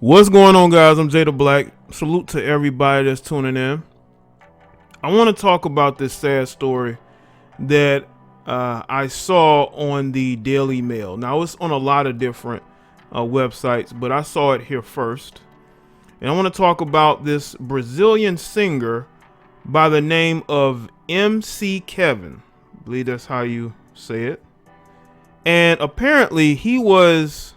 What's going on, guys? I'm Jay the Black. Salute to everybody that's tuning in. I want to talk about this sad story that I saw on the Daily Mail. Now, it's on a lot of different websites, but I saw it here first. And I want to talk about this Brazilian singer by the name of MC Kevin. I believe that's how you say it. And apparently he was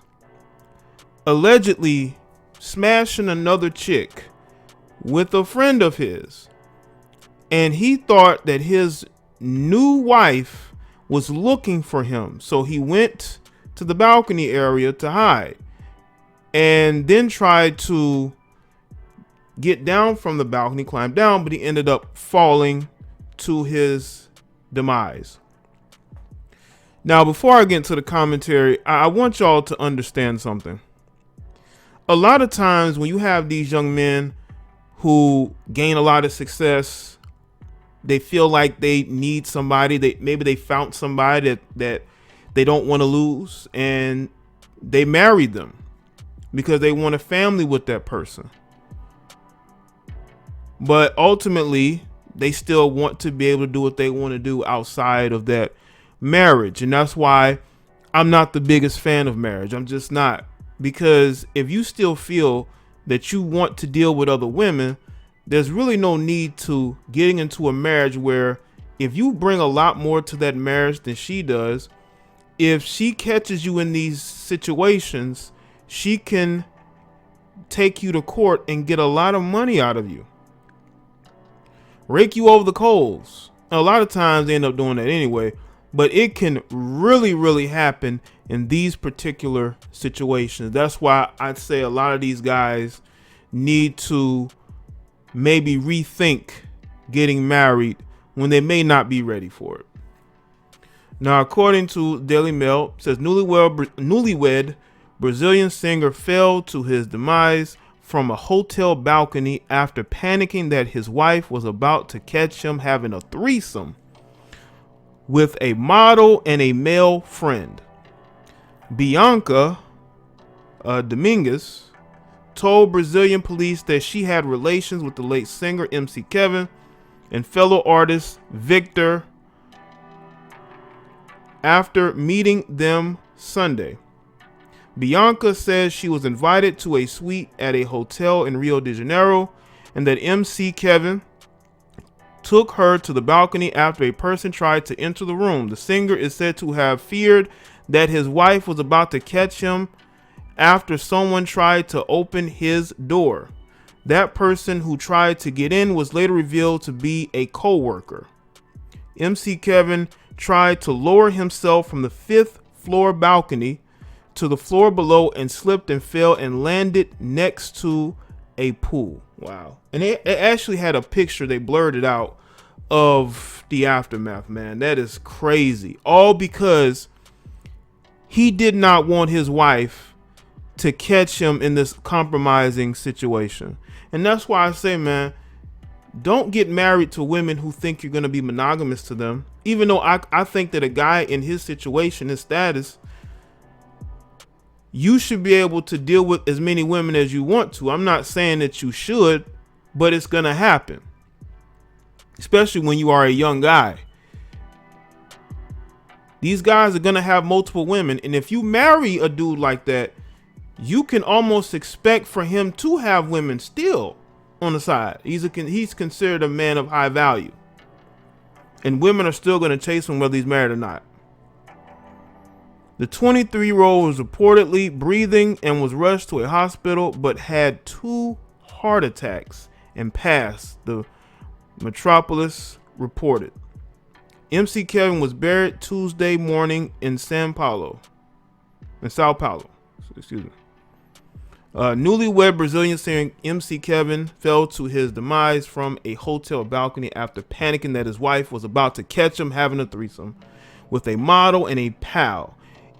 allegedly smashing another chick with a friend of his, and he thought that his new wife was looking for him, so he went to the balcony area to hide and then tried to get down from the balcony, climb down, but he ended up falling to his demise. Now, before I get into the commentary, I want y'all to understand something. A lot of times when you have these young men who gain a lot of success, they feel like they need somebody. Maybe they found somebody that they don't want to lose, and they married them because they want a family with that person. But ultimately, they still want to be able to do what they want to do outside of that marriage. And that's why I'm not the biggest fan of marriage. I'm just not. Because if you still feel that you want to deal with other women, there's really no need to getting into a marriage where if you bring a lot more to that marriage than she does, if she catches you in these situations, she can take you to court and get a lot of money out of you. Rake you over the coals. Now, a lot of times they end up doing that anyway, but it can really, really happen in these particular situations. That's why I'd say a lot of these guys need to maybe rethink getting married when they may not be ready for it. Now, according to Daily Mail, it says newlywed Brazilian singer fell to his demise from a hotel balcony after panicking that his wife was about to catch him having a threesome with a model and a male friend. Bianca Domingues told Brazilian police that she had relations with the late singer MC Kevin and fellow artist Victor after meeting them Sunday. Bianca says she was invited to a suite at a hotel in Rio de Janeiro and that MC Kevin took her to the balcony after a person tried to enter the room. The singer is said to have feared that his wife was about to catch him after someone tried to open his door. That person who tried to get in was later revealed to be a co-worker. MC Kevin tried to lower himself from the 5th floor balcony to the floor below and slipped and fell and landed next to a pool. Wow. And they actually had a picture, they blurred it out, of the aftermath, man. That is crazy. All because he did not want his wife to catch him in this compromising situation. And that's why I say, man, don't get married to women who think you're going to be monogamous to them. Even though I think that a guy in his situation, his status, you should be able to deal with as many women as you want to. I'm not saying that you should, but it's going to happen. Especially when you are a young guy. These guys are going to have multiple women. And if you marry a dude like that, you can almost expect for him to have women still on the side. He's considered a man of high value. And women are still going to chase him whether he's married or not. The 23-year-old was reportedly breathing and was rushed to a hospital, but had 2 heart attacks and passed, the Metropolis reported. MC Kevin was buried Tuesday morning in Sao Paulo. Excuse me. Newlywed Brazilian singer MC Kevin fell to his demise from a hotel balcony after panicking that his wife was about to catch him having a threesome with a model and a pal.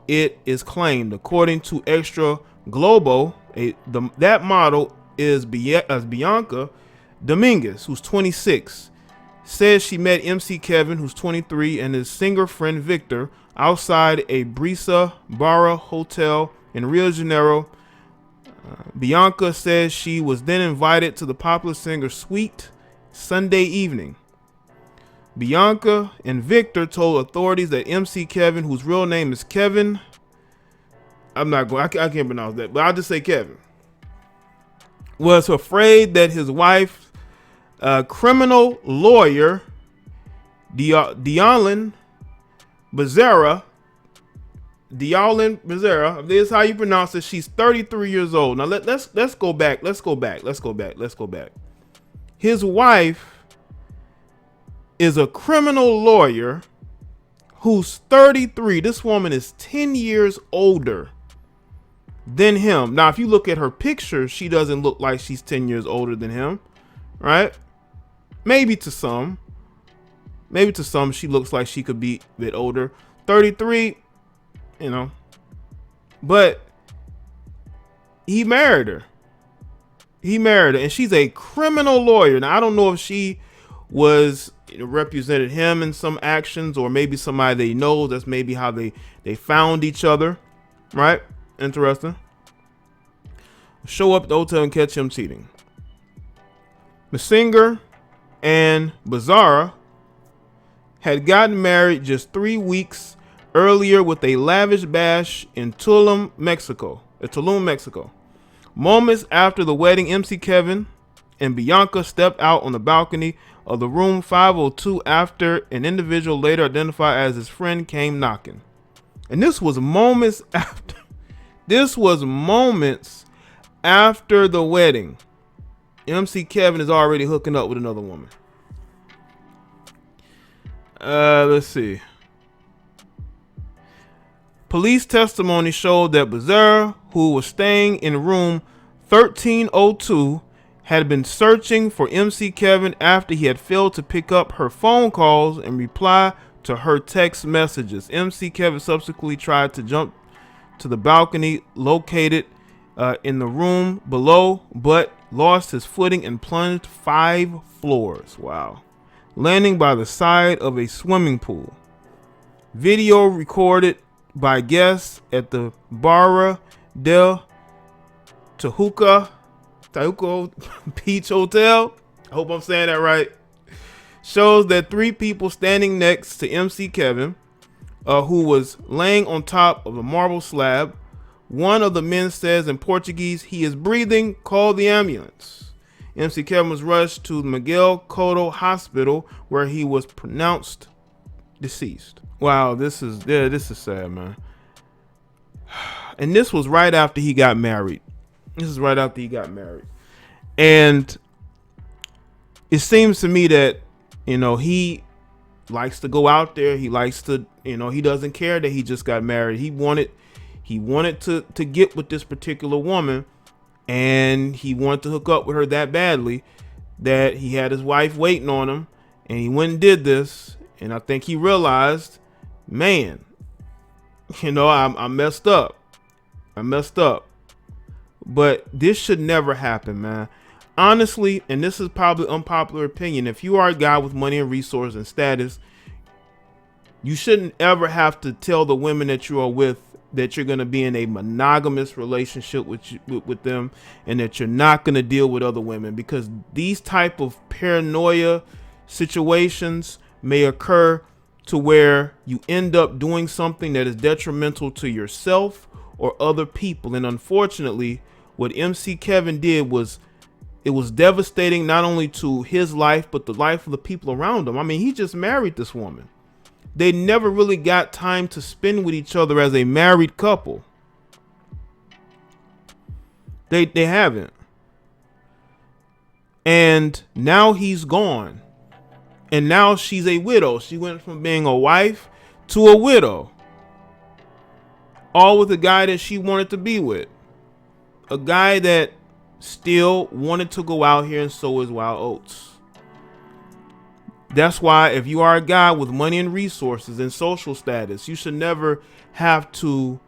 It is claimed, according to Extra Globo, that model is Bianca Domingues, who's 26, says she met MC Kevin, who's 23, and his singer friend Victor outside a Brisa Barra hotel in Rio de Janeiro Bianca says she was then invited to the popular singer's suite Sunday evening. Bianca and Victor told authorities that MC Kevin, whose real name is Kevin, I can't pronounce that, but I'll just say Kevin, was afraid that his wife, criminal lawyer Dialyn Becerra, this is how you pronounce it. She's 33 years old. Now let's go back. His wife is a criminal lawyer who's 33. This woman is 10 years older than him. Now, if you look at her picture, she doesn't look like she's 10 years older than him, right? Maybe to some she looks like she could be a bit older. 33, but he married her. And she's a criminal lawyer. Now, I don't know if she was represented him in some actions, or maybe somebody they know. That's maybe how they found each other, right? Interesting. Show up at the hotel and catch him cheating. The singer and Becerra had gotten married just 3 weeks earlier with a lavish bash in Tulum, Mexico. Moments after the wedding, MC Kevin and Bianca stepped out on the balcony of the room 502 after an individual later identified as his friend came knocking. And this was moments after the wedding. MC Kevin is already hooking up with another woman. Let's see. Police testimony showed that Becerra, who was staying in room 1302, had been searching for MC Kevin after he had failed to pick up her phone calls and reply to her text messages. MC Kevin subsequently tried to jump to the balcony located in the room below, but lost his footing and plunged 5 floors. Wow. Landing by the side of a swimming pool. Video recorded by guests at the Barra del Tijuca Beach Hotel, I hope I'm saying that right, shows that 3 people standing next to MC Kevin, who was laying on top of a marble slab. One of the men says in Portuguese, "He is breathing, call the ambulance." MC Kevin was rushed to Miguel Cotto Hospital, where he was pronounced deceased. Wow, this is sad, man. And this was right after he got married. And it seems to me that, he likes to go out there. He likes to, he doesn't care that he just got married. He wanted to get with this particular woman, and he wanted to hook up with her that badly that he had his wife waiting on him, and he went and did this. And I think he realized, man, I messed up. But this should never happen, man. Honestly, and this is probably unpopular opinion, if you are a guy with money and resources and status, you shouldn't ever have to tell the women that you are with that you're going to be in a monogamous relationship with them, and that you're not going to deal with other women, because these type of paranoia situations may occur to where you end up doing something that is detrimental to yourself or other people. And unfortunately, what MC Kevin did was devastating, not only to his life, but the life of the people around him. I mean, he just married this woman. They never really got time to spend with each other as a married couple. They haven't. And now he's gone. And now she's a widow. She went from being a wife to a widow. All with a guy that she wanted to be with. A guy that still wanted to go out here and sow his wild oats. That's why if you are a guy with money and resources and social status, you should never have to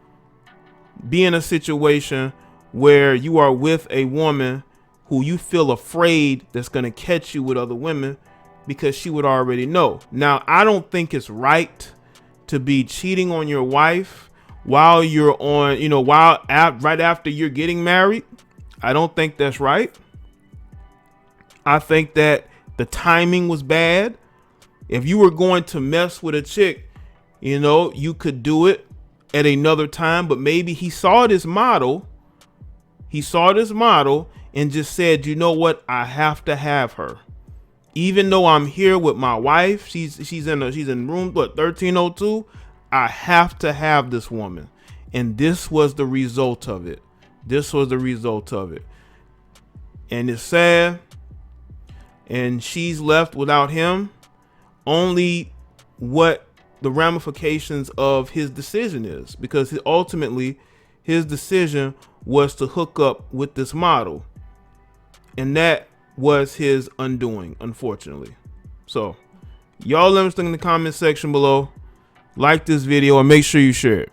be in a situation where you are with a woman who you feel afraid that's going to catch you with other women, because she would already know. Now, I don't think it's right to be cheating on your wife while you're on, right after you're getting married. I don't think that's right. I think that the timing was bad. If you were going to mess with a chick, you could do it at another time, but maybe he saw this model. He saw this model and just said, you know what? I have to have her. Even though I'm here with my wife, she's in room 1302. I have to have this woman. And this was the result of it. And it's sad. And she's left without him. Only what the ramifications of his decision is, because ultimately his decision was to hook up with this model, and that was his undoing, unfortunately. So y'all let me know in the comment section below, like this video, and make sure you share it.